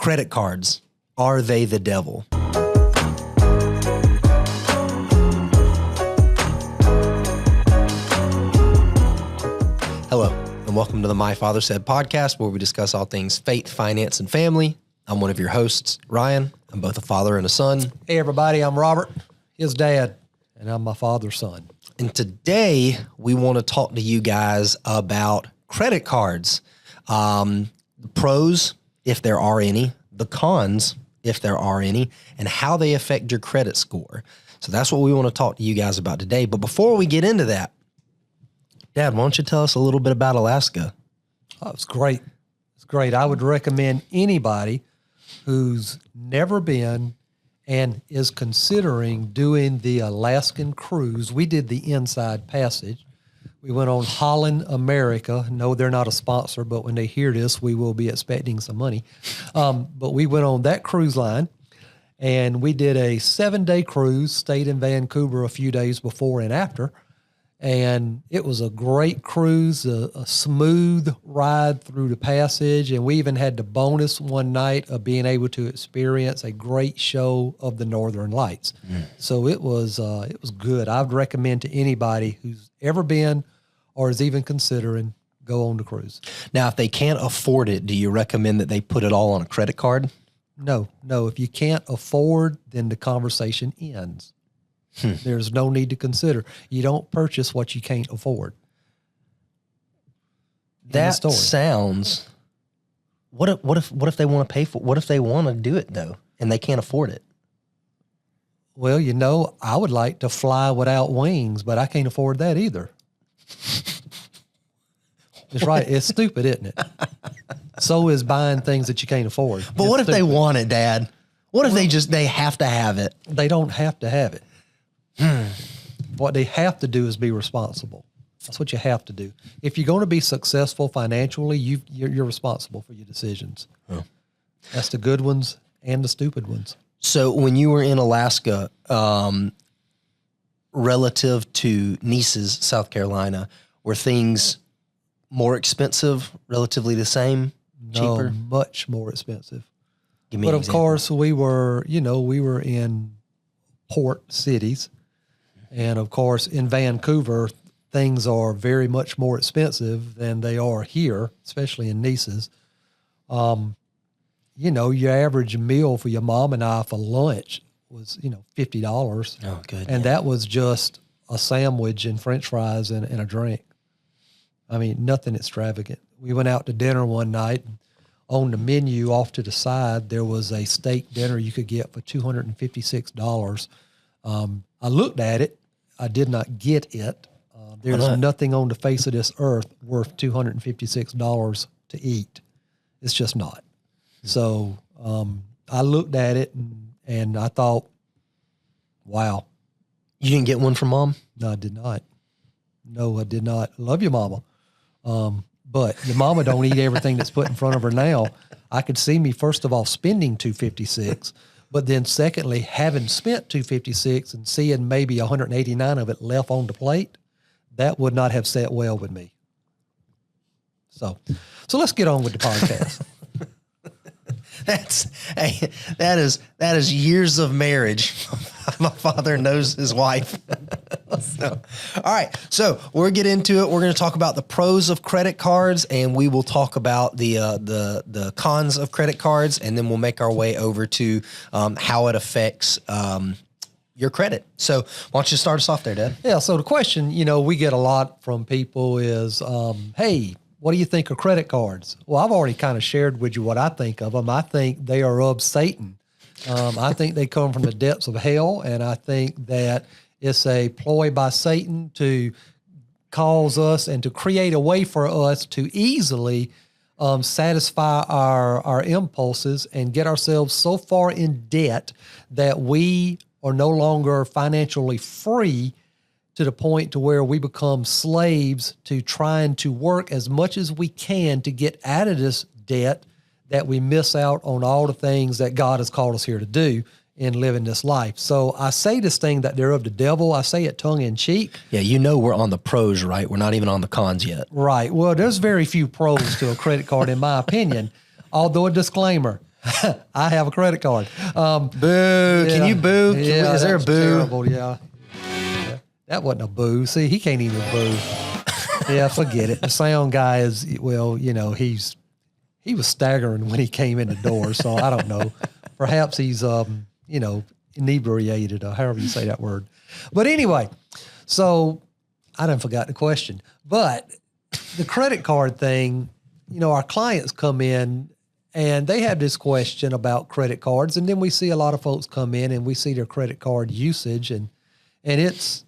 Credit cards, are they the devil? Hello, and welcome to the My Father Said podcast, where we discuss all things faith, finance, and family. I'm one of your hosts, Ryan. I'm both a father and a son. Hey, everybody, I'm Robert, his dad, and I'm my father's son. And today, we want to talk to you guys about credit cards. The pros, if there are any, the cons, if there are any, and how they affect your credit score. So that's what we want to talk to you guys about today. But before we get into that, Dad, why don't you tell us a little bit about Alaska? Oh, it's great. It's great. I would recommend anybody who's never been and is considering doing the Alaskan cruise. We did the Inside Passage. We went on Holland America. No, they're not a sponsor, but when they hear this, we will be expecting some money. But we went on that cruise line, and we did a 7-day cruise, stayed in Vancouver a few days before and after. And it was a great cruise, a smooth ride through the passage. And we even had the bonus one night of being able to experience a great show of the Northern Lights. So it was good. I would recommend to anybody who's ever been or is even considering, go on the cruise. Now, if they can't afford it, do you recommend that they put it all on a credit card? No. If you can't afford, then the conversation ends. There's no need to consider. You don't purchase what you can't afford. That sounds. What if they want to pay for? What if they want to do it though, and they can't afford it? Well, I would like to fly without wings, but I can't afford that either. It's right. It's stupid, isn't it? So is buying things that you can't afford. But what if they want it, Dad? What if they have to have it? They don't have to have it. What they have to do is be responsible. That's what you have to do. If you're going to be successful financially, you're responsible for your decisions. Oh. That's the good ones and the stupid ones. So when you were in Alaska, relative to Nice's, South Carolina, were things more expensive, relatively the same, cheaper? No, much more expensive. Give me an example. Of course, we were in port cities. And of course, in Vancouver, things are very much more expensive than they are here, especially in Nice's. Your average meal for your mom and I for lunch was, $50. Oh, good. And that was just a sandwich and French fries and a drink. I mean, nothing extravagant. We went out to dinner one night. And on the menu off to the side, there was a steak dinner you could get for $256. I looked at it. I did not get it. There's nothing on the face of this earth worth $256 to eat. It's just not. So I looked at it and I thought, wow. You didn't get one from Mom? No, I did not. No, I did not. Love your mama. But your mama don't eat everything that's put in front of her now. I could see me, first of all, spending $256. But then secondly, having spent $256 and seeing maybe $189 of it left on the plate, that would not have sat well with me. So let's get on with the podcast. That is years of marriage. My father knows his wife. So, all right. So we'll get into it. We're going to talk about the pros of credit cards, and we will talk about the cons of credit cards, and then we'll make our way over to how it affects your credit. So why don't you start us off there, Dad? Yeah. So the question, we get a lot from people is, hey, what do you think of credit cards? Well, I've already kind of shared with you what I think of them. I think they are of Satan. I think they come from the depths of hell, and I think that it's a ploy by Satan to cause us and to create a way for us to easily satisfy our impulses and get ourselves so far in debt that we are no longer financially free to the point to where we become slaves to trying to work as much as we can to get out of this debt, that we miss out on all the things that God has called us here to do in living this life. So I say this thing that they're of the devil. I say it tongue in cheek. Yeah, we're on the pros, right? We're not even on the cons yet. Right. Well, there's very few pros to a credit card, in my opinion. Although a disclaimer, I have a credit card. Boo. Can you boo? Is there a boo? Terrible, yeah. That wasn't a boo. See, he can't even boo. Yeah, forget it. The sound guy is, well, you know, he was staggering when he came in the door, so I don't know. Perhaps he's, you know, inebriated or however you say that word. But anyway, so I done forgot the question. But the credit card thing, you know, our clients come in and they have this question about credit cards, and then we see a lot of folks come in and we see their credit card usage, and it's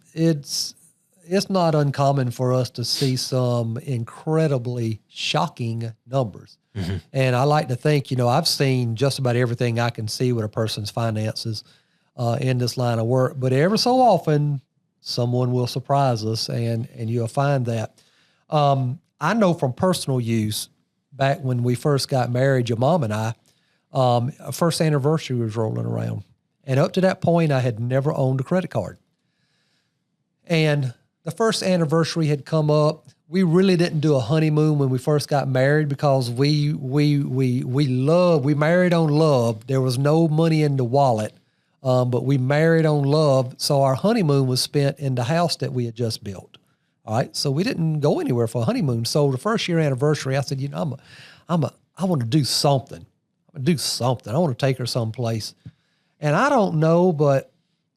not uncommon for us to see some incredibly shocking numbers. Mm-hmm. And I like to think, you know, I've seen just about everything I can see with a person's finances in this line of work, but ever so often someone will surprise us, and you'll find that. I know from personal use, back when we first got married, your mom and I, our first anniversary was rolling around. And up to that point, I had never owned a credit card. And the first anniversary had come up. We really didn't do a honeymoon when we first got married because we married on love. There was no money in the wallet, but we married on love. So our honeymoon was spent in the house that we had just built. All right. So we didn't go anywhere for a honeymoon. So the first year anniversary, I said, you know, I want to do something. I'm going to do something. I want to take her someplace. And I don't know, but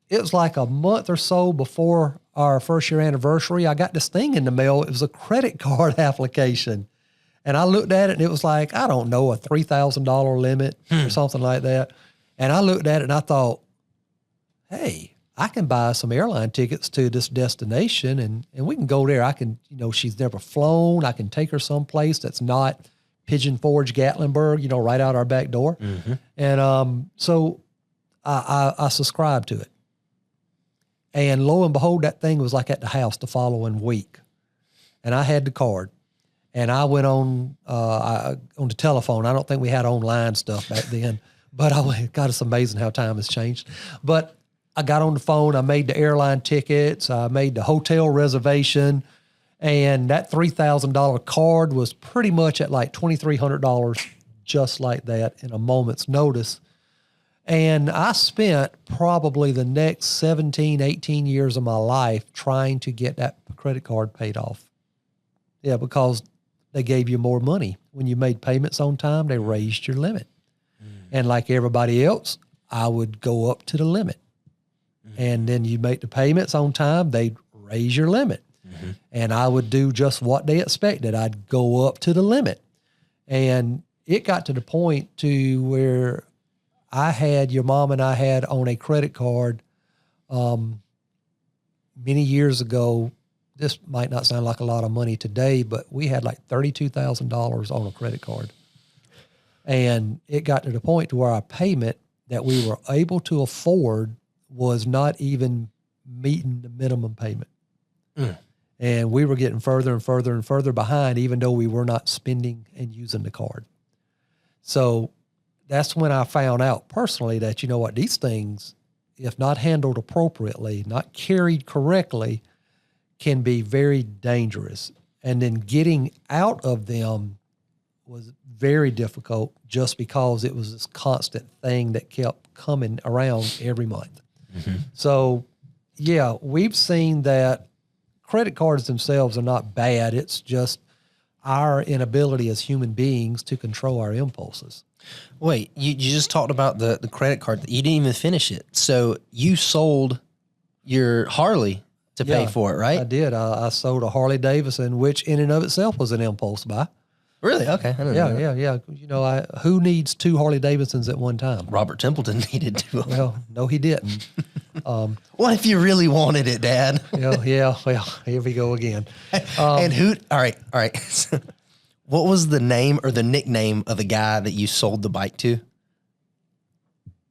it was like a month or so before our first year anniversary, I got this thing in the mail. It was a credit card application. And I looked at it and it was like, I don't know, a $3,000 limit or something like that. And I looked at it and I thought, hey, I can buy some airline tickets to this destination and we can go there. I can, you know, she's never flown. I can take her someplace that's not Pigeon Forge, Gatlinburg, you know, right out our back door. Mm-hmm. And so I subscribed to it. And lo and behold, that thing was like at the house the following week. And I had the card. And I went on the telephone. I don't think we had online stuff back then. But God, it's amazing how time has changed. But I got on the phone. I made the airline tickets. I made the hotel reservation. And that $3,000 card was pretty much at like $2,300, just like that, in a moment's notice. And I spent probably the next 17, 18 years of my life trying to get that credit card paid off. Yeah, because they gave you more money. When you made payments on time, they raised your limit. And like everybody else, I would go up to the limit. And then you make the payments on time, they'd raise your limit. Mm-hmm. And I would do just what they expected. I'd go up to the limit. And it got to the point to where your mom and I had on a credit card many years ago. This might not sound like a lot of money today, but we had like $32,000 on a credit card. And it got to the point to where our payment that we were able to afford was not even meeting the minimum payment. And we were getting further and further and further behind, even though we were not spending and using the card. So that's when I found out personally that, you know what, these things, if not handled appropriately, not carried correctly, can be very dangerous. And then getting out of them was very difficult just because it was this constant thing that kept coming around every month. Mm-hmm. So, yeah, we've seen that credit cards themselves are not bad. It's just our inability as human beings to control our impulses. Wait, you just talked about the credit card. You didn't even finish it. So you sold your Harley to pay for it, right? I did. I sold a Harley Davidson, which in and of itself was an impulse buy. Really? Okay. I didn't know that. Yeah. You know, who needs two Harley Davidsons at one time? Robert Templeton needed two. Well, no, he didn't. What if you really wanted it, Dad? Yeah. Well, here we go again. And who? All right. What was the name or the nickname of the guy that you sold the bike to?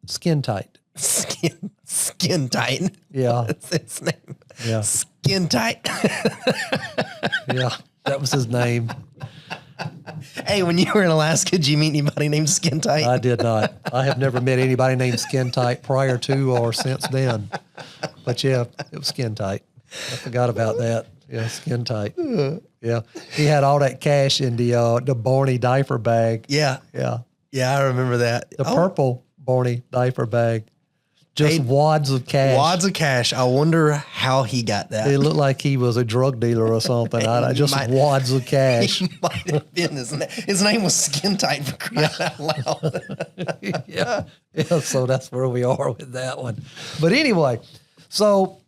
Skin Tight. Skin Tight. Yeah. That's his name. Yeah. Skin Tight. Yeah, that was his name. Hey, when you were in Alaska, did you meet anybody named Skin Tight? I did not. I have never met anybody named Skin Tight prior to or since then. But yeah, it was Skin Tight. I forgot about that. Yeah, Skin Tight. Yeah, he had all that cash in the Barney diaper bag. Yeah. Yeah, I remember that. The purple Barney diaper bag. Just wads of cash. Wads of cash. I wonder how he got that. It looked like he was a drug dealer or something. Just wads of cash. He might have been. His name was Skin Tight, for crying out loud. yeah. So that's where we are with that one. But anyway, so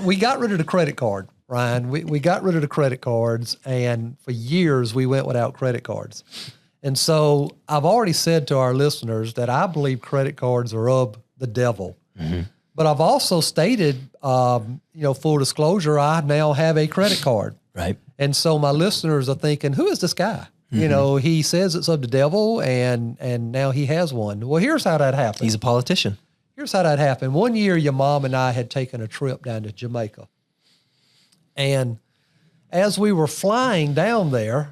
we got rid of the credit card, Ryan. We got rid of the credit cards, and for years we went without credit cards. And so I've already said to our listeners that I believe credit cards are of the devil. Mm-hmm. But I've also stated, full disclosure, I now have a credit card. Right. And so my listeners are thinking, who is this guy? Mm-hmm. He says it's of the devil, and now he has one. Well, here's how that happened. He's a politician. Here's how that happened. One year, your mom and I had taken a trip down to Jamaica. And as we were flying down there,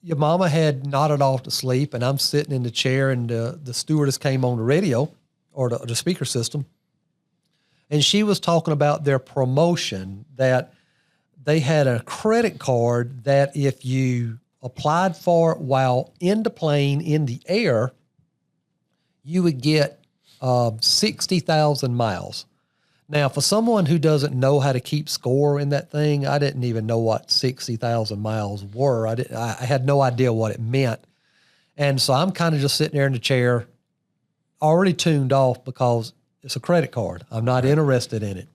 your mama had nodded off to sleep, and I'm sitting in the chair, and the stewardess came on the radio or the speaker system, and she was talking about their promotion, that they had a credit card that if you applied for it while in the plane in the air, you would get 60,000 miles. Now, for someone who doesn't know how to keep score in that thing, I didn't even know what 60,000 miles were. I had no idea what it meant. And so I'm kind of just sitting there in the chair, already tuned off because it's a credit card. I'm not interested in it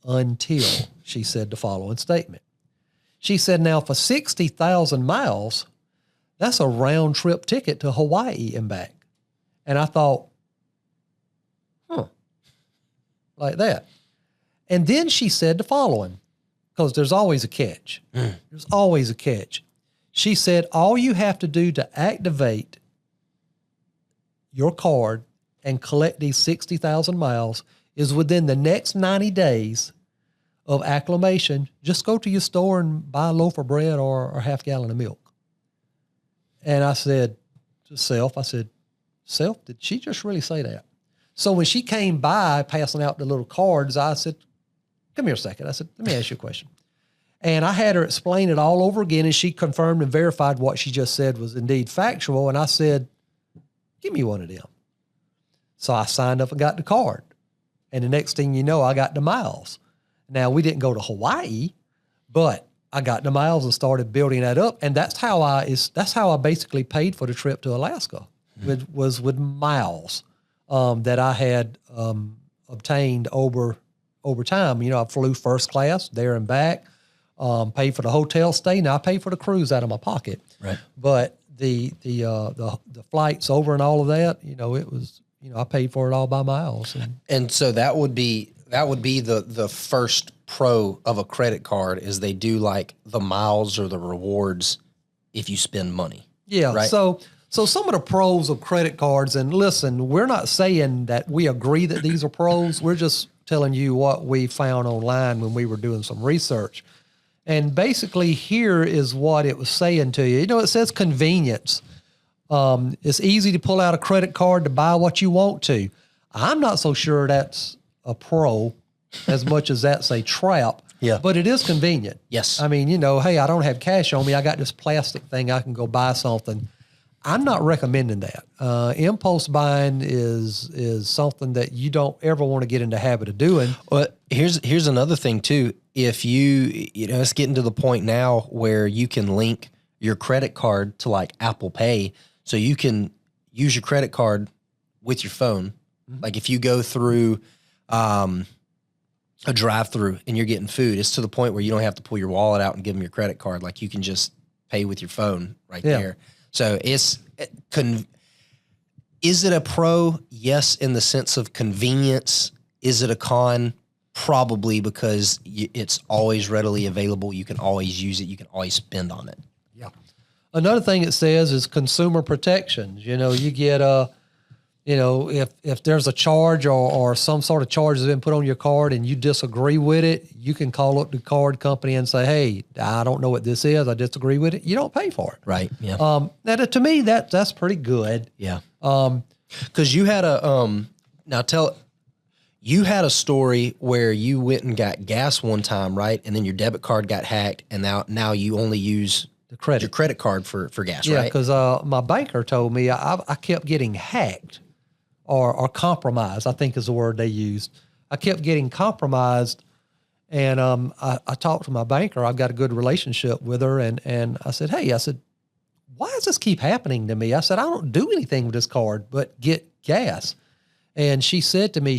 until she said the following statement. She said, now for 60,000 miles, that's a round trip ticket to Hawaii and back. And I thought, like that. And then she said the following, because there's always a catch. There's always a catch. She said, all you have to do to activate your card and collect these 60,000 miles is within the next 90 days of acclimation, just go to your store and buy a loaf of bread or a half gallon of milk. And I said to self, Self, did she just really say that? So when she came by passing out the little cards, I said, come here a second. I said, let me ask you a question. And I had her explain it all over again, and she confirmed and verified what she just said was indeed factual. And I said, give me one of them. So I signed up and got the card. And the next thing you know, I got the miles. Now, we didn't go to Hawaii, but I got the miles and started building that up. And that's how I basically paid for the trip to Alaska, was with miles. That I had obtained over time. I flew first class there and back, paid for the hotel stay. Now I paid for the cruise out of my pocket. Right. But the flights over and all of that, it was, I paid for it all by miles. And so that would be the first pro of a credit card, is they do like the miles or the rewards if you spend money. Yeah. Right? So some of the pros of credit cards, and listen, we're not saying that we agree that these are pros. We're just telling you what we found online when we were doing some research. And basically here is what it was saying to you. It says convenience. It's easy to pull out a credit card to buy what you want to. I'm not so sure that's a pro as much as that's a trap. Yeah. But it is convenient. Yes. I mean, hey, I don't have cash on me. I got this plastic thing. I can go buy something. I'm not recommending that. Impulse buying is something that you don't ever want to get in the habit of doing. Well, here's another thing too. If it's getting to the point now where you can link your credit card to like Apple Pay, so you can use your credit card with your phone. Mm-hmm. Like if you go through a drive-through and you're getting food, it's to the point where you don't have to pull your wallet out and give them your credit card. Like you can just pay with your phone right there. So is it a pro? Yes, in the sense of convenience. Is it a con? Probably, because it's always readily available. You can always use it. You can always spend on it. Yeah. Another thing it says is consumer protections. You get if there's a charge or some sort of charge has been put on your card and you disagree with it, you can call up the card company and say, hey, I don't know what this is. I disagree with it. You don't pay for it. Right. Yeah. Now, to me, that's pretty good. Yeah. Because you had you had a story where you went and got gas one time, right? And then your debit card got hacked, and now you only use The credit. Your credit card for gas, Yeah, right? because my banker told me I kept getting hacked or compromised, I think is the word they used. I kept getting compromised, and I talked to my banker. I've got a good relationship with her, and I said, hey, why does this keep happening to me? I said, I don't do anything with this card but get gas. And she said to me,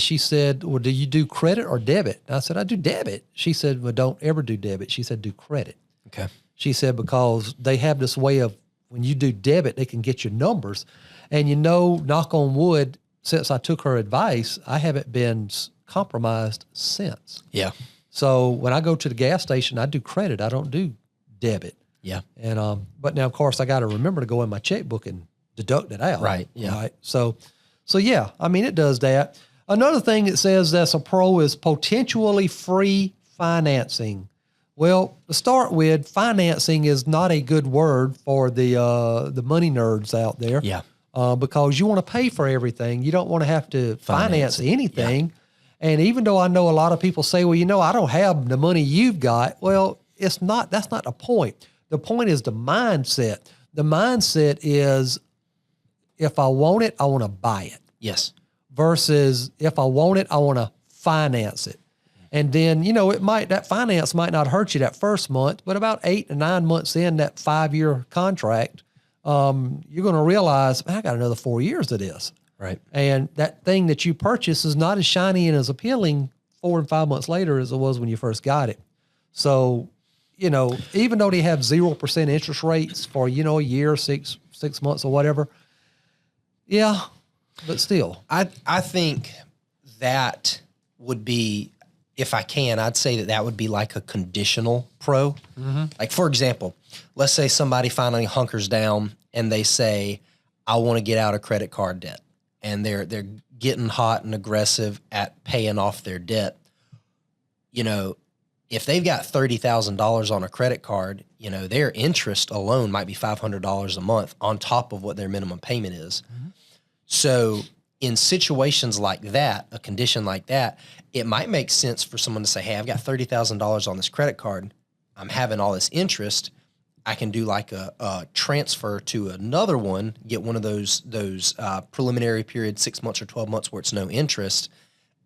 well, do you do credit or debit? And I said, I do debit. She said, well, don't ever do debit. She said, do credit. Okay. She said, because they have this way of, when you do debit, they can get your numbers. And knock on wood, since I took her advice, I haven't been compromised since. Yeah. So when I go to the gas station, I do credit. I don't do debit. Yeah. And but now, of course, I got to remember to go in my checkbook and deduct it out. Right. Yeah. Right. So yeah, I mean, it does that. Another thing it says that's a pro is potentially free financing. Well, to start with, financing is not a good word for the money nerds out there. Yeah. Because you want to pay for everything. You don't want to have to finance anything. Yeah. And even though I know a lot of people say, well, I don't have the money you've got. Well, that's not the point. The point is the mindset. The mindset is, if I want it, I want to buy it. Yes. Versus if I want it, I want to finance it. And then, that finance might not hurt you that first month, but about 8 to 9 months in that 5-year contract, you're going to realize, man, I got another 4 years of this. Right. And that thing that you purchase is not as shiny and as appealing 4 and 5 months later as it was when you first got it. So, even though they have 0% interest rates for, a year, 6 months or whatever. Yeah. But still. I think that would be, if I can, I'd say that would be like a conditional pro. Mm-hmm. Like, for example, let's say somebody finally hunkers down and they say, I want to get out of credit card debt. And they're getting hot and aggressive at paying off their debt. If they've got $30,000 on a credit card, their interest alone might be $500 a month on top of what their minimum payment is. Mm-hmm. So in situations like that, a condition like that, it might make sense for someone to say, hey, I've got $30,000 on this credit card. I'm having all this interest. I can do like a transfer to another one, get one of those preliminary period, 6 months or 12 months where it's no interest,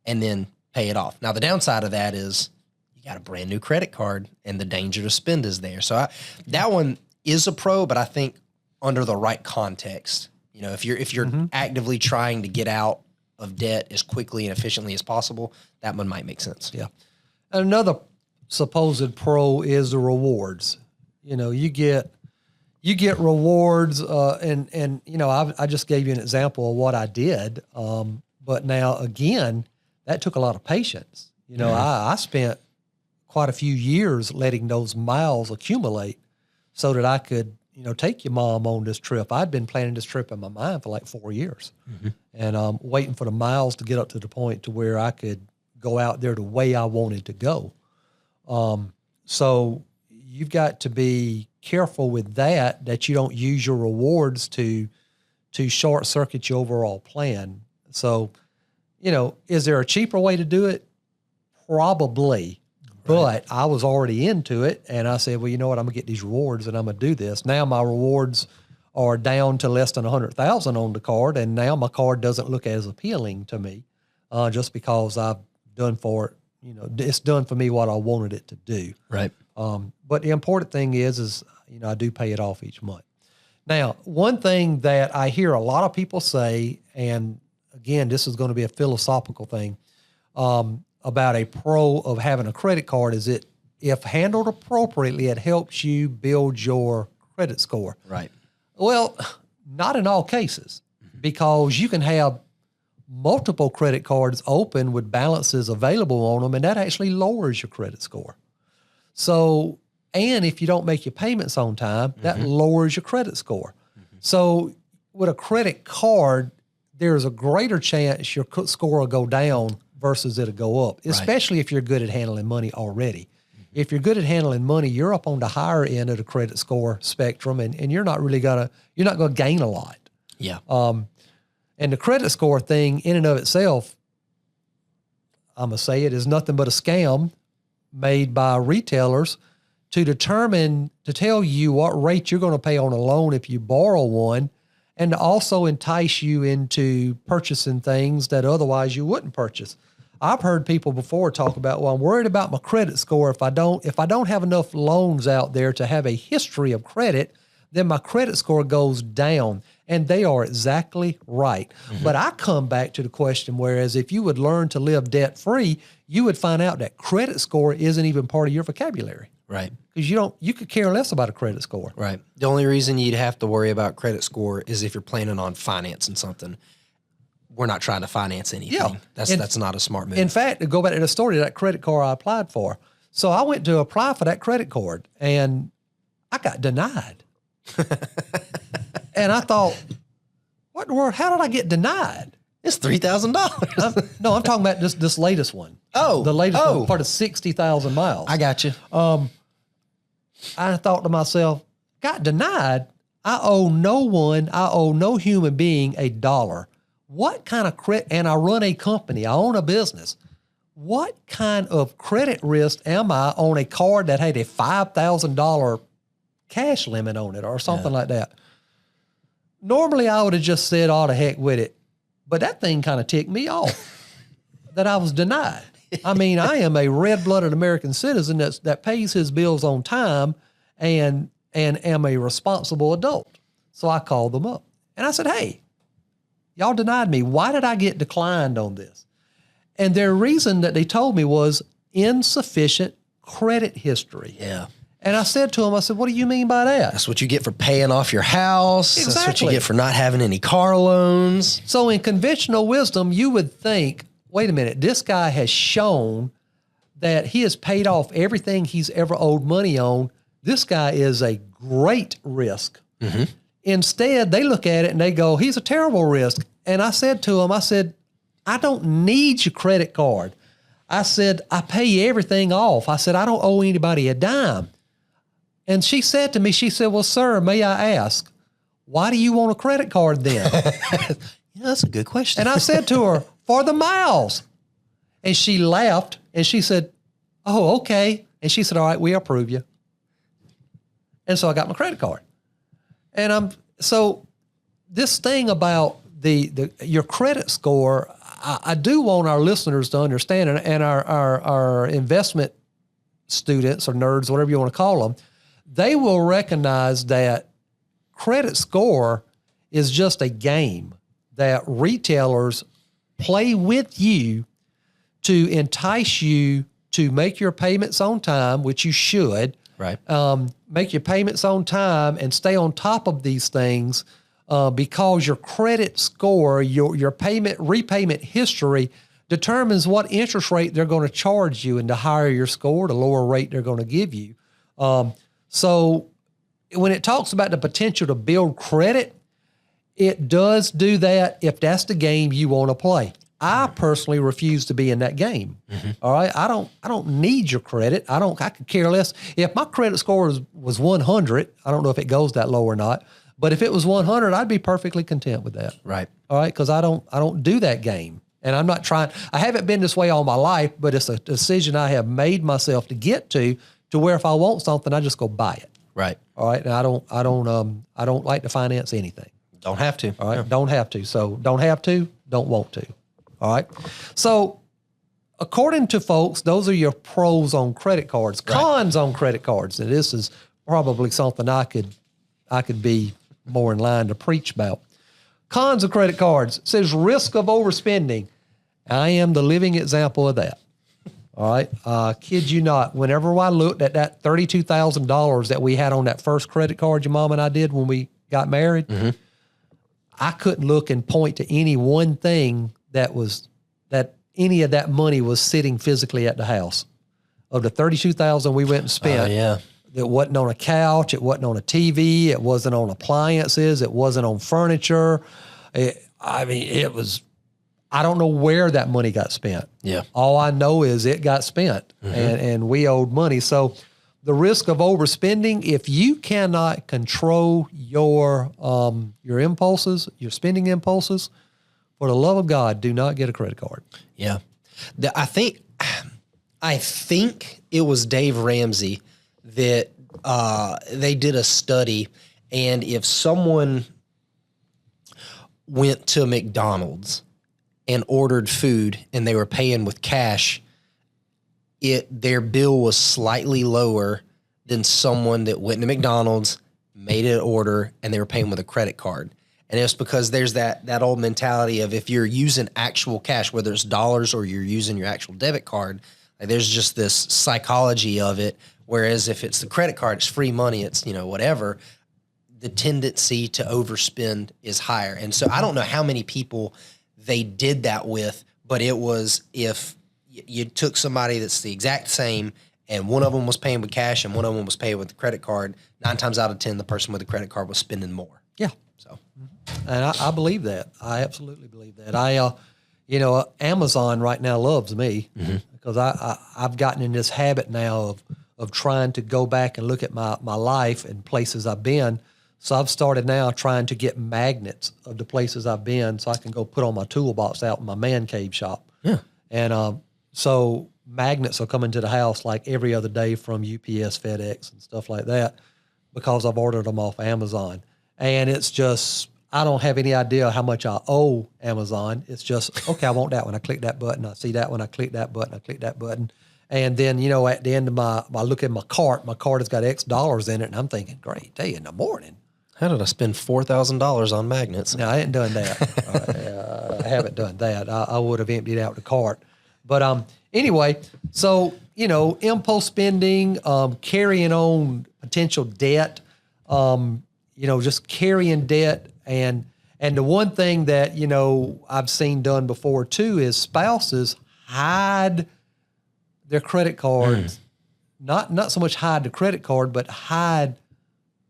and then pay it off. Now, the downside of that is you got a brand new credit card and the danger to spend is there. So that one is a pro, but I think under the right context. If you're mm-hmm. actively trying to get out of debt as quickly and efficiently as possible, that one might make sense. Yeah. And another supposed pro is the rewards. You get rewards, and I just gave you an example of what I did. But now again, that took a lot of patience. Mm-hmm. I spent quite a few years letting those miles accumulate so that I could take your mom on this trip. I'd been planning this trip in my mind for like 4 years, mm-hmm. and waiting for the miles to get up to the point to where I could go out there the way I wanted to go. So you've got to be careful with that you don't use your rewards to short circuit your overall plan. So, is there a cheaper way to do it? Probably. But I was already into it, and I said, well, you know what? I'm going to get these rewards, and I'm going to do this. Now my rewards are down to less than $100,000 on the card, and now my card doesn't look as appealing to me just because I've done for it. It's done for me what I wanted it to do. Right. But the important thing is I do pay it off each month. Now, one thing that I hear a lot of people say, and again, this is going to be a philosophical thing, about a pro of having a credit card is it, if handled appropriately, it helps you build your credit score. Right. Well, not in all cases, because you can have multiple credit cards open with balances available on them, and that actually lowers your credit score. So, and if you don't make your payments on time, that mm-hmm. lowers your credit score. Mm-hmm. So with a credit card, there's a greater chance your score will go down versus it'll go up, especially if you're good at handling money already. Mm-hmm. If you're good at handling money, you're up on the higher end of the credit score spectrum, and you're not going to gain a lot. Yeah. And the credit score thing in and of itself, I'm going to say it, is nothing but a scam made by retailers to tell you what rate you're going to pay on a loan if you borrow one, and to also entice you into purchasing things that otherwise you wouldn't purchase. I've heard people before talk about, well, I'm worried about my credit score. If I don't have enough loans out there to have a history of credit, then my credit score goes down. And they are exactly right. Mm-hmm. But I come back to the question, whereas if you would learn to live debt-free, you would find out that credit score isn't even part of your vocabulary. Right. Because you could care less about a credit score. Right. The only reason you'd have to worry about credit score is if you're planning on financing something. We're not trying to finance anything. Yeah. That's not a smart move. In fact, to go back to the story, that credit card I applied for. So I went to apply for that credit card, and I got denied. And I thought, what in the world? How did I get denied? It's $3,000. No, I'm talking about this latest one. Oh, the latest one, part of 60,000 miles. I got you. I thought to myself, got denied. I owe no human being $1. What kind of credit? And I run a company. I own a business. What kind of credit risk am I on a card that had a $5,000 cash limit on it or something like that? Normally, I would have just said, "Oh, the heck with it," but that thing kind of ticked me off that I was denied. I mean, I am a red-blooded American citizen that pays his bills on time and am a responsible adult. So I called them up and I said, "Hey, y'all denied me. Why did I get declined on this?" And their reason that they told me was insufficient credit history. Yeah. And I said to him, I said, "What do you mean by that?" That's what you get for paying off your house. Exactly. That's what you get for not having any car loans. So in conventional wisdom, you would think, wait a minute, this guy has shown that he has paid off everything he's ever owed money on. This guy is a great risk. Mm-hmm. Instead, they look at it and they go, he's a terrible risk. And I said to him, I said, I don't need your credit card. I said, I pay everything off. I said, I don't owe anybody a dime. And she said to me, she said, "Well, sir, may I ask, why do you want a credit card then?" Yeah, that's a good question. And I said to her, "For the miles." And she laughed and she said, "Oh, okay." And she said, "All right, we approve you." And so I got my credit card. And so this thing about your credit score, I do want our listeners to understand, and our investment students or nerds, whatever you want to call them, they will recognize that credit score is just a game that retailers play with you to entice you to make your payments on time, which you should. Right. Make your payments on time and stay on top of these things because your credit score, your repayment history determines what interest rate they're going to charge you, and the higher your score, the lower rate they're going to give you. So when it talks about the potential to build credit, it does do that if that's the game you want to play. I personally refuse to be in that game. Mm-hmm. All right. I don't need your credit. I could care less. If my credit score was 100, I don't know if it goes that low or not, but if it was 100, I'd be perfectly content with that. Right. All right. Cause I don't do that game. And I'm not trying, I haven't been this way all my life, but it's a decision I have made myself to get to where if I want something, I just go buy it. Right. All right. And I don't like to finance anything. Don't have to. All right. Yeah. Don't have to. So don't have to, don't want to. All right. So according to folks, those are your pros on credit cards, cons on credit cards. And this is probably something I could be more in line to preach about. Cons of credit cards. It says risk of overspending. I am the living example of that. All right. Kid you not. Whenever I looked at that $32,000 that we had on that first credit card your mom and I did when we got married, mm-hmm. I couldn't look and point to any one thing that any of that money was sitting physically at the house. Of the $32,000 we went and spent, it wasn't on a couch, it wasn't on a TV, it wasn't on appliances, it wasn't on furniture. It was. I don't know where that money got spent. Yeah. All I know is it got spent, mm-hmm. and we owed money. So the risk of overspending, if you cannot control your impulses, your spending impulses, for the love of God, do not get a credit card. Yeah. I think it was Dave Ramsey that they did a study, and if someone went to McDonald's and ordered food and they were paying with cash, their bill was slightly lower than someone that went to McDonald's, made an order, and they were paying with a credit card. And it's because there's that old mentality of if you're using actual cash, whether it's dollars or you're using your actual debit card, like there's just this psychology of it. Whereas if it's the credit card, it's free money, it's, whatever, the tendency to overspend is higher. And so I don't know how many people they did that with, but it was if you took somebody that's the exact same and one of them was paying with cash and one of them was paying with the credit card, 9 times out of 10, the person with the credit card was spending more. Yeah. So, and I believe that. I absolutely believe that. Amazon right now loves me because I've gotten in this habit now of trying to go back and look at my life and places I've been. So I've started now trying to get magnets of the places I've been so I can go put on my toolbox out in my man cave shop. Yeah. And so magnets will come into the house like every other day from UPS, FedEx, and stuff like that because I've ordered them off Amazon. And it's just, I don't have any idea how much I owe Amazon. It's just, okay, I want that one. I click that button. I see that one. I click that button. I click that button. And then, at the end of my look at my cart has got X dollars in it. And I'm thinking, great day in the morning. How did I spend $4,000 on magnets? No, I hadn't done that. I haven't done that. I would have emptied out the cart. But anyway, so, impulse spending, carrying on potential debt, just carrying debt. And the one thing that, I've seen done before too is spouses hide their credit cards, not so much hide the credit card, but hide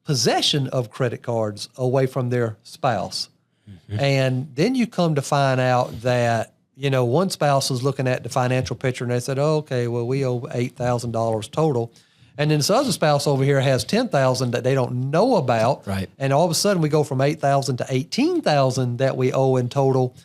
possession of credit cards away from their spouse. And then you come to find out that, one spouse is looking at the financial picture and they said, oh, okay, well, we owe $8,000 total. And then this other spouse over here has $10,000 that they don't know about. Right. And all of a sudden we go from $8,000 to $18,000 that we owe in total.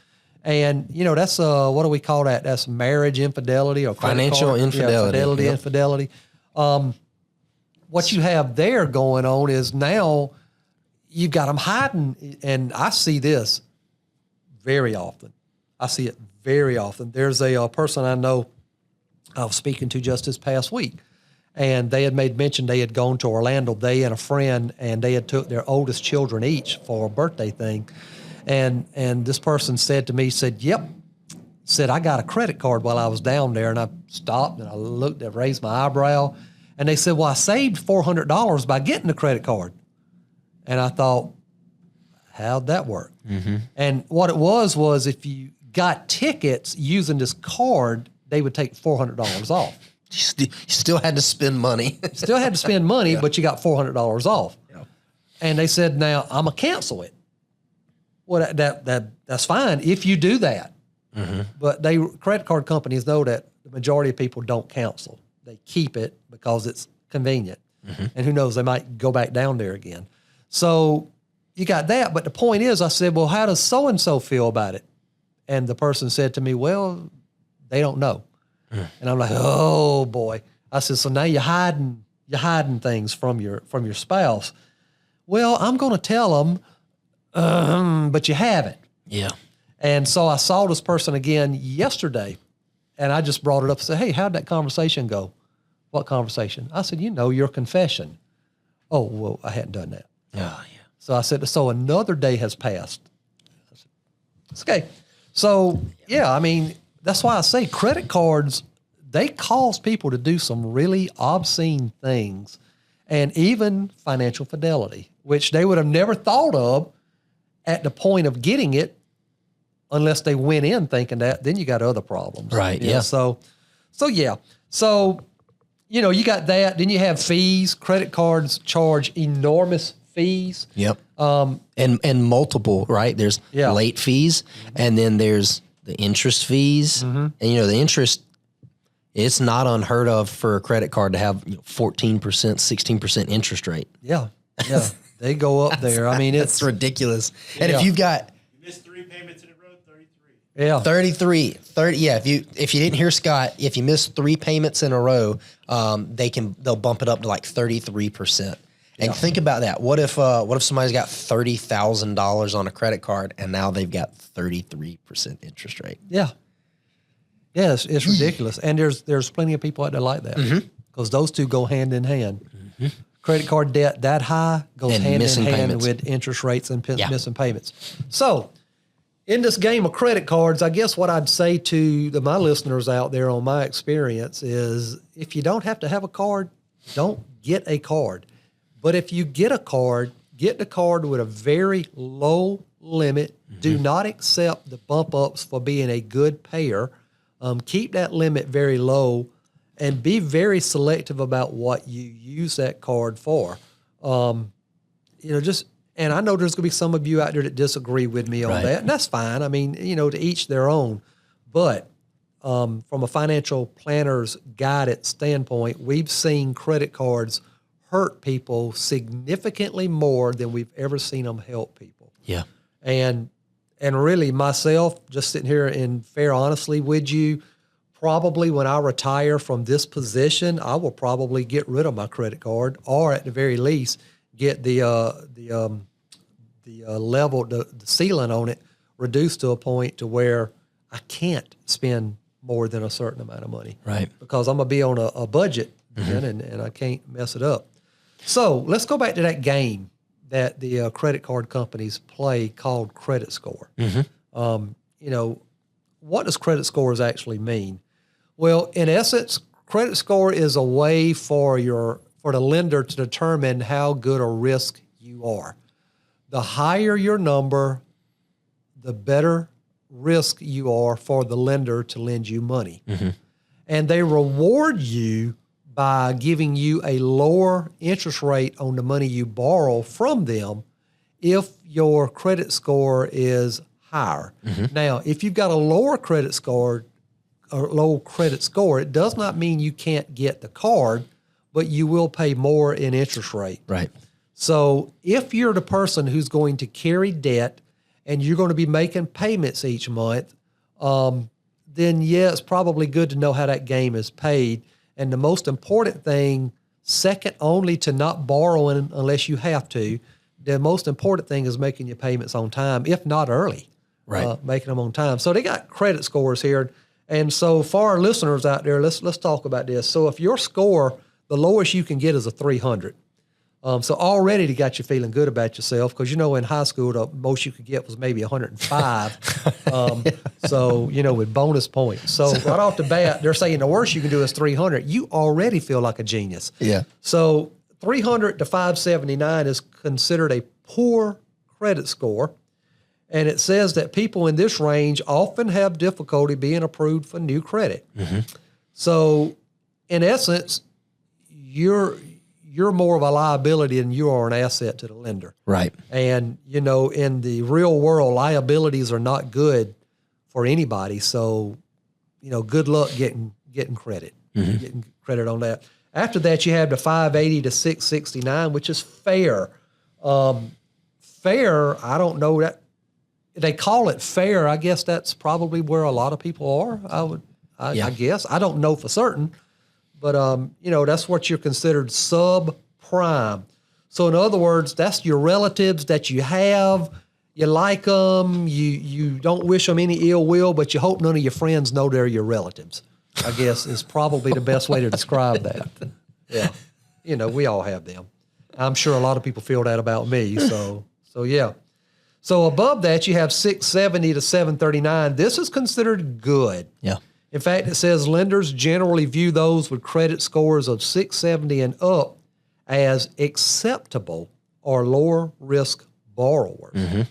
And, that's, what do we call that? That's marriage infidelity or financial infidelity. Yeah, infidelity. What you have there going on is now you've got them hiding. And I see this very often. I see it very often. There's a person I know I was speaking to just this past week. And they had made mention they had gone to Orlando, they and a friend, and they had took their oldest children each for a birthday thing. And this person said to me, yep. Said, I got a credit card while I was down there. And I stopped and I looked and raised my eyebrow. And they said, well, I saved $400 by getting the credit card. And I thought, how'd that work? And what it was if you got tickets using this card, they would take $400 off. You still had to spend money. Still had to spend money, but you got $400 off. Yeah. And they said, now I'm going to cancel it. Well, that's fine if you do that. But credit card companies know that the majority of people don't cancel. They keep it because it's convenient. And who knows, they might go back down there again. So you got that. But the point is, I said, well, how does so-and-so feel about it? And the person said to me, well, they don't know. And I'm like, oh boy. I said, so now you're hiding things from your spouse. Well, I'm going to tell them, but you haven't. Yeah. And so I saw this person again yesterday, and I just brought it up and said, hey, how'd that conversation go? What conversation? I said, your confession. Oh, well, I hadn't done that. Oh, yeah. So I said, so another day has passed. I said, it's okay. So, yeah, I mean, that's why I say credit cards, they cause people to do some really obscene things, and even financial fidelity, which they would have never thought of at the point of getting it unless they went in thinking that. Then you got other problems. Right, yeah. So, yeah. So, you got that. Then you have fees. Credit cards charge enormous fees. Yep. And multiple, right? There's late fees, and then there's the interest fees. And, the interest, it's not unheard of for a credit card to have 14%, 16% interest rate. Yeah. Yeah. They go up there. I mean, it's ridiculous. And if you've got... You missed 3 payments in a row, 33. Yeah. 30. Yeah. If you didn't hear Scott, if you miss 3 payments in a row, they'll bump it up to like 33%. And think about that. What if somebody's got $30,000 on a credit card and now they've got 33% interest rate? Yeah. Yeah, it's ridiculous. And there's plenty of people out there like that because those two go hand in hand. Credit card debt that high goes And hand in missing hand payments. with interest rates and missing payments. So in this game of credit cards, I guess what I'd say to my listeners out there on my experience is if you don't have to have a card, don't get a card. But if you get a card, get the card with a very low limit. Do not accept the bump ups for being a good payer. Keep that limit very low and be very selective about what you use that card for. And I know there's going to be some of you out there that disagree with me on that, and that's fine. I mean, to each their own. But from a financial planner's guidance standpoint, we've seen credit cards hurt people significantly more than we've ever seen them help people. Yeah. And really myself, just sitting here in fair honesty with you, probably when I retire from this position, I will probably get rid of my credit card, or at the very least get the level, the ceiling on it reduced to a point to where I can't spend more than a certain amount of money. Right. Because I'm going to be on a budget then, and I can't mess it up. So let's go back to that game that the credit card companies play called credit score. What does credit scores actually mean? Well, in essence, credit score is a way for the lender to determine how good a risk you are. The higher your number, the better risk you are for the lender to lend you money. And they reward you by giving you a lower interest rate on the money you borrow from them if your credit score is higher. Now, if you've got a lower credit score, it does not mean you can't get the card, but you will pay more in interest rate. Right. So if you're the person who's going to carry debt and you're going to be making payments each month, then yeah, it's probably good to know how that game is paid. And the most important thing, second only to not borrowing unless you have to, the most important thing is making your payments on time, if not early. Right. Making them on time. So they got credit scores here. And so for our listeners out there, let's talk about this. So if your score, the lowest you can get is a 300. So already they got you feeling good about yourself because, in high school, the most you could get was maybe 105. So, with bonus points. So right off the bat, they're saying the worst you can do is 300. You already feel like a genius. Yeah. So 300 to 579 is considered a poor credit score. And it says that people in this range often have difficulty being approved for new credit. So in essence, you're more of a liability than you are an asset to the lender. Right. And, in the real world, liabilities are not good for anybody. So, good luck getting credit, getting credit on that. After that, you have the 580 to 669, which is fair. Fair, I don't know that. They call it fair. I guess that's probably where a lot of people are. I guess. I don't know for certain. But, that's what you're considered subprime. So in other words, that's your relatives that you have. You like them. You don't wish them any ill will, but you hope none of your friends know they're your relatives, I guess is probably the best way to describe that. Yeah. We all have them. I'm sure a lot of people feel that about me. So yeah. So above that, you have 670 to 739. This is considered good. Yeah. In fact, it says lenders generally view those with credit scores of 670 and up as acceptable or lower risk borrowers.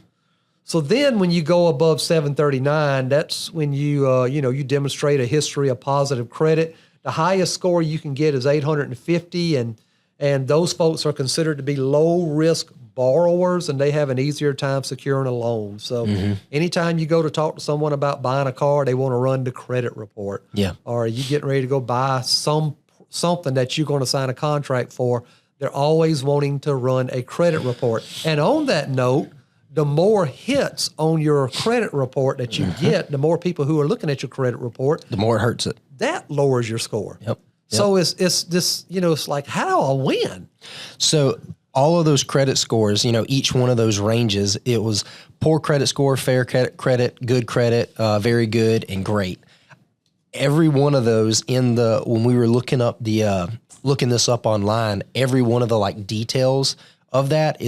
So then when you go above 739, that's when you demonstrate a history of positive credit. The highest score you can get is 850, and those folks are considered to be low risk borrowers, and they have an easier time securing a loan. So anytime you go to talk to someone about buying a car, they want to run the credit report. Yeah. Or you getting ready to go buy something that you're going to sign a contract for, they're always wanting to run a credit report. And on that note, the more hits on your credit report that you get, the more people who are looking at your credit report, The more it hurts it. that lowers your score. Yep. So it's this, it's like, how do I win? So all of those credit scores, each one of those ranges, it was poor credit score, fair credit, good credit, very good, and great. Every one of those when we were looking this up online, every one of the like details of that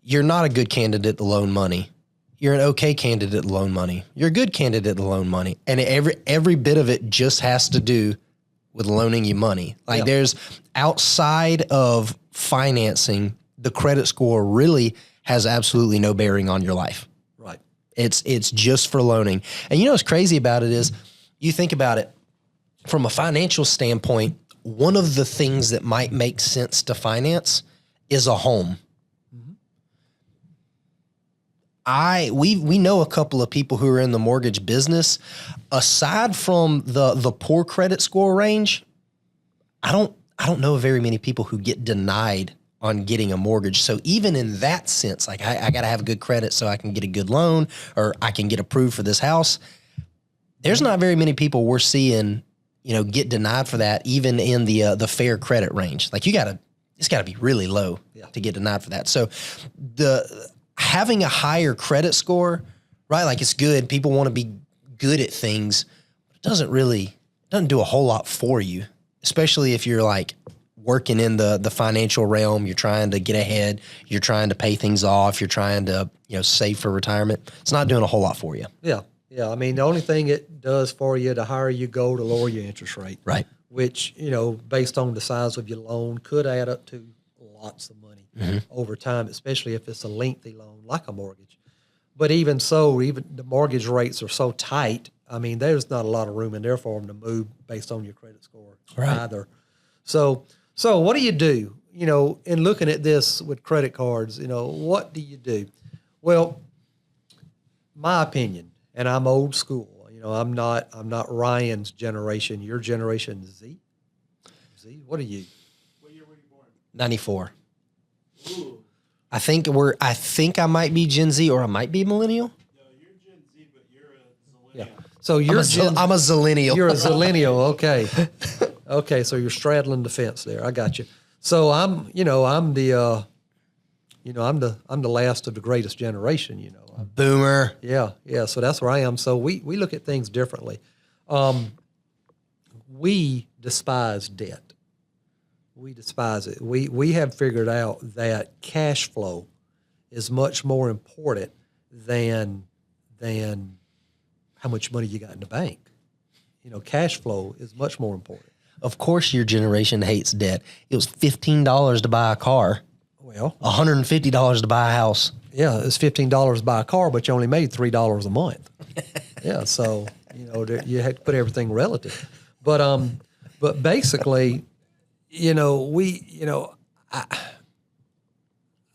you're not a good candidate to loan money. You're an okay candidate to loan money. You're a good candidate to loan money. And every bit of it just has to do with loaning you money. Like there's outside of financing, the credit score really has absolutely no bearing on your life. Right. It's just for loaning. And what's crazy about it is you think about it from a financial standpoint, one of the things that might make sense to finance is a home. We know a couple of people who are in the mortgage business. Aside from the poor credit score range, I don't know very many people who get denied on getting a mortgage. So even in that sense, like I got to have good credit so I can get a good loan or I can get approved for this house. There's not very many people we're seeing, get denied for that, even in the fair credit range. Like it's got to be really low to get denied for that. So having a higher credit score, right? Like it's good. People want to be good at things, but it doesn't do a whole lot for you, especially if you're like working in the financial realm. You're trying to get ahead. You're trying to pay things off. You're trying to, save for retirement. It's not doing a whole lot for you. Yeah. Yeah. I mean, the only thing it does for you, the higher you go, the lower your interest rate. Right. Which, based on the size of your loan, could add up to lots of money over time, especially if it's a lengthy loan like a mortgage. But even so, even the mortgage rates are so tight, I mean, there's not a lot of room in there for them to move based on your credit score either. So what do you do? In looking at this with credit cards, what do you do? Well, my opinion, and I'm old school. I'm not Ryan's generation. Your generation Z. What are you? What year were you born? 94. Ooh. I think I might be Gen Z or I might be millennial. No, you're Gen Z, but you're a Zillennial. Yeah. So I'm a zillennial. You're a zillennial. Okay. Okay. So you're straddling the fence there. I got you. So I'm the last of the greatest generation, Boomer. Yeah. Yeah. So that's where I am. So we look at things differently. We despise debt. We despise it. We have figured out that cash flow is much more important than how much money you got in the bank. Cash flow is much more important. Of course, your generation hates debt. It was $15 to buy a car. Well, $150 to buy a house. yeah, it's $15 to buy a car, but you only made $3 a month. Yeah, so you had to put everything relative. But basically,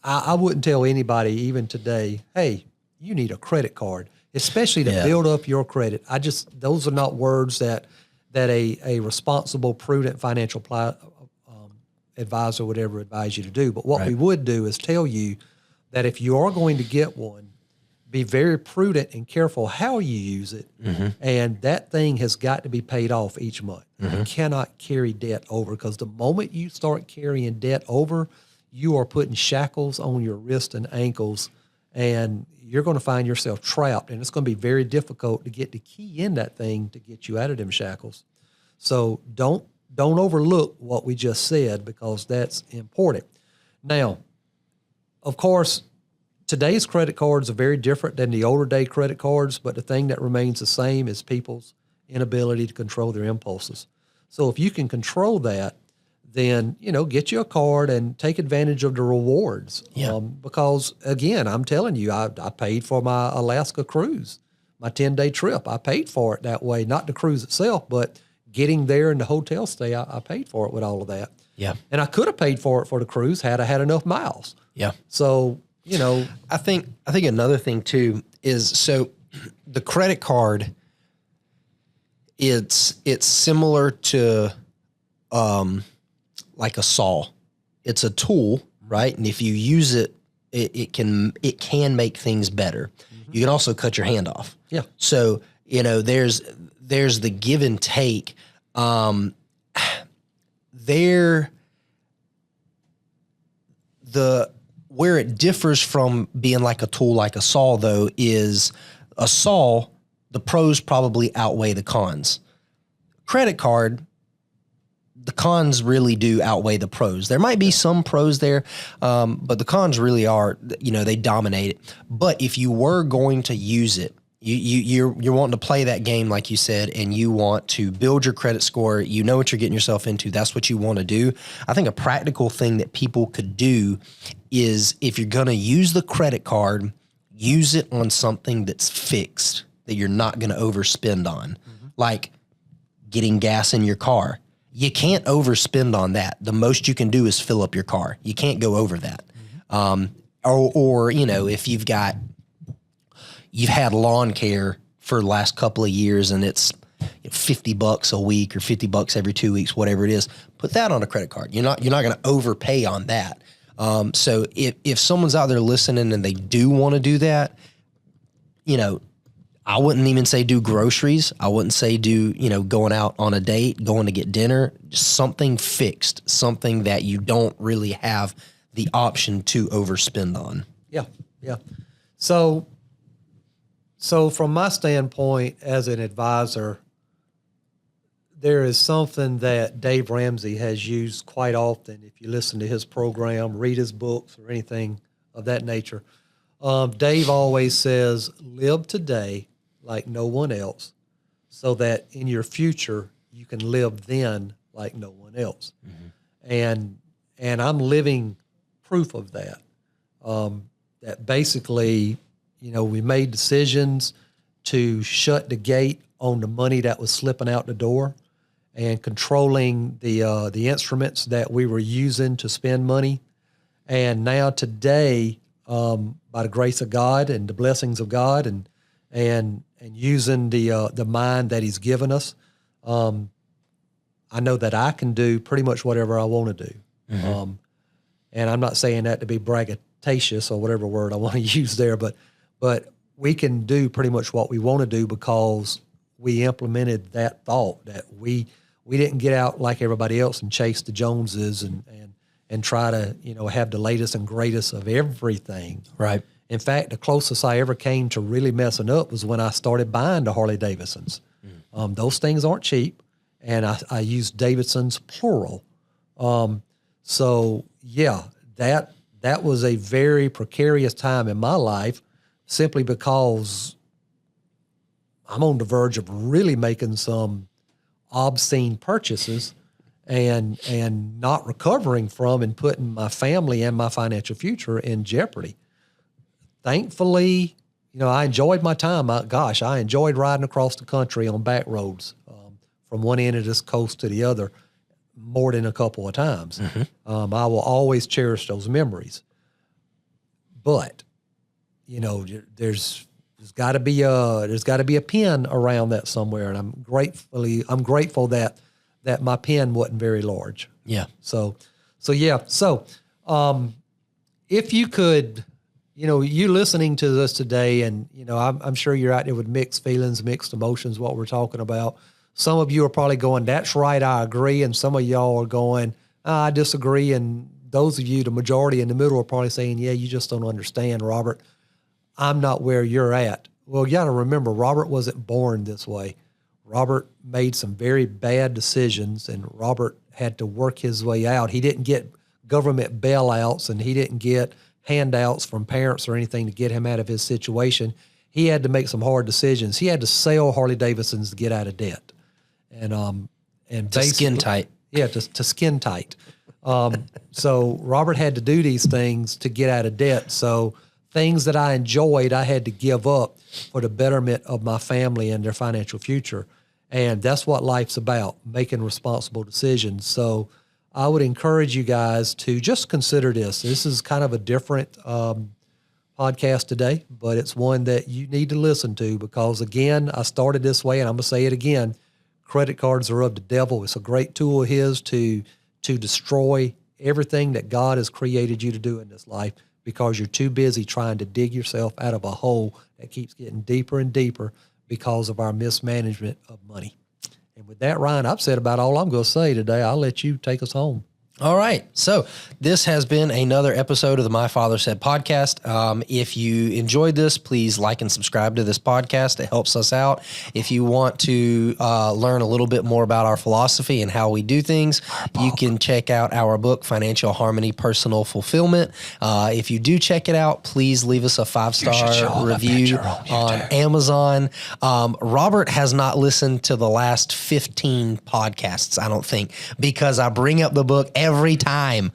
I wouldn't tell anybody even today, hey, you need a credit card, especially to build up your credit. Those are not words that a responsible, prudent financial advisor would ever advise you to do. But what we would do is tell you that if you are going to get one, be very prudent and careful how you use it. And that thing has got to be paid off each month. You cannot carry debt over, because the moment you start carrying debt over, you are putting shackles on your wrists and ankles, and you're going to find yourself trapped. And it's going to be very difficult to get the key in that thing to get you out of them shackles. So don't overlook what we just said, because that's important. Now, of course, today's credit cards are very different than the older day credit cards, but the thing that remains the same is people's inability to control their impulses. So if you can control that, then, get you a card and take advantage of the rewards. Because, again, I'm telling you, I paid for my Alaska cruise, my 10-day trip. I paid for it that way, not the cruise itself, but getting there and the hotel stay, I paid for it with all of that. Yeah. And I could have paid for it for the cruise had I had enough miles. Yeah. So, I think another thing too is, so the credit card, it's similar to like a saw. It's a tool, right? And if you use it it can make things better. You can also cut your hand off. Yeah. So, there's the give and take. Where it differs from being like a tool, like a saw, though, is a saw, the pros probably outweigh the cons. Credit card, the cons really do outweigh the pros. There might be some pros there, but the cons really are, they dominate it. But if you were going to use it, you're wanting to play that game, like you said, and you want to build your credit score. You know what you're getting yourself into. That's what you want to do. I think a practical thing that people could do is, if you're going to use the credit card, use it on something that's fixed, that you're not going to overspend on, like getting gas in your car. You can't overspend on that. The most you can do is fill up your car. You can't go over that. Or if you've had lawn care for the last couple of years and it's $50 a week or $50 every 2 weeks, whatever it is, put that on a credit card. You're not going to overpay on that. So if someone's out there listening and they do want to do that, I wouldn't even say do groceries. I wouldn't say do, going out on a date, going to get dinner, just something fixed, something that you don't really have the option to overspend on. Yeah. Yeah. So from my standpoint as an advisor, there is something that Dave Ramsey has used quite often. If you listen to his program, read his books or anything of that nature, Dave always says, live today like no one else, so that in your future you can live then like no one else. And I'm living proof of that. That basically, we made decisions to shut the gate on the money that was slipping out the door and controlling the instruments that we were using to spend money. And now today, by the grace of God and the blessings of God and using the mind that He's given us, I know that I can do pretty much whatever I want to do. And I'm not saying that to be braggadocious or whatever word I want to use there, but we can do pretty much what we want to do because we implemented that thought, that we didn't get out like everybody else and chase the Joneses and try to, have the latest and greatest of everything. Right. In fact, the closest I ever came to really messing up was when I started buying the Harley Davidsons. Those things aren't cheap, and I use Davidsons plural. So yeah, that was a very precarious time in my life, simply because I'm on the verge of really making some obscene purchases and not recovering from and putting my family and my financial future in jeopardy. Thankfully, I enjoyed my time. I enjoyed riding across the country on back roads from one end of this coast to the other more than a couple of times. I will always cherish those memories. But, there's got to be a pen around that somewhere, and I'm grateful that my pen wasn't very large. Yeah. So if you could, you listening to this today, and I'm sure you're out there with mixed feelings, mixed emotions, what we're talking about. Some of you are probably going, "That's right, I agree," and some of y'all are going, "I disagree." And those of you, the majority in the middle, are probably saying, "Yeah, you just don't understand, Robert. I'm not where you're at." Well, you got to remember, Robert wasn't born this way. Robert made some very bad decisions, and Robert had to work his way out. He didn't get government bailouts, and he didn't get handouts from parents or anything to get him out of his situation. He had to make some hard decisions. He had to sell Harley Davidsons to get out of debt, and To skin tight. Yeah, to skin tight. So Robert had to do these things to get out of debt. So things that I enjoyed, I had to give up for the betterment of my family and their financial future. And that's what life's about, making responsible decisions. So I would encourage you guys to just consider this. This is kind of a different podcast today, but it's one that you need to listen to because, again, I started this way, and I'm going to say it again. Credit cards are of the devil. It's a great tool of his to destroy everything that God has created you to do in this life, because you're too busy trying to dig yourself out of a hole that keeps getting deeper and deeper because of our mismanagement of money. And with that, Ryan, I've said about all I'm going to say today. I'll let you take us home. All right. So this has been another episode of the My Father Said podcast. If you enjoyed this, please like and subscribe to this podcast. It helps us out. If you want to learn a little bit more about our philosophy and how we do things, you can check out our book, Financial Harmony, Personal Fulfillment. If you do check it out, please leave us a 5-star review on Amazon. Robert has not listened to the last 15 podcasts, I don't think, because I bring up the book every time.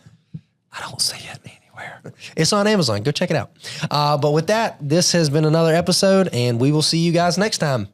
I don't see it anywhere. It's on Amazon. Go check it out. But with that, this has been another episode, and we will see you guys next time.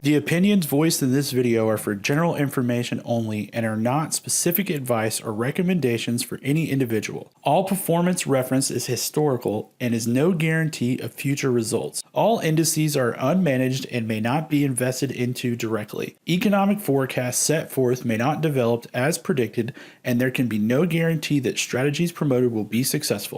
The opinions voiced in this video are for general information only and are not specific advice or recommendations for any individual. All performance reference is historical and is no guarantee of future results. All indices are unmanaged and may not be invested into directly. Economic forecasts set forth may not develop as predicted, and there can be no guarantee that strategies promoted will be successful.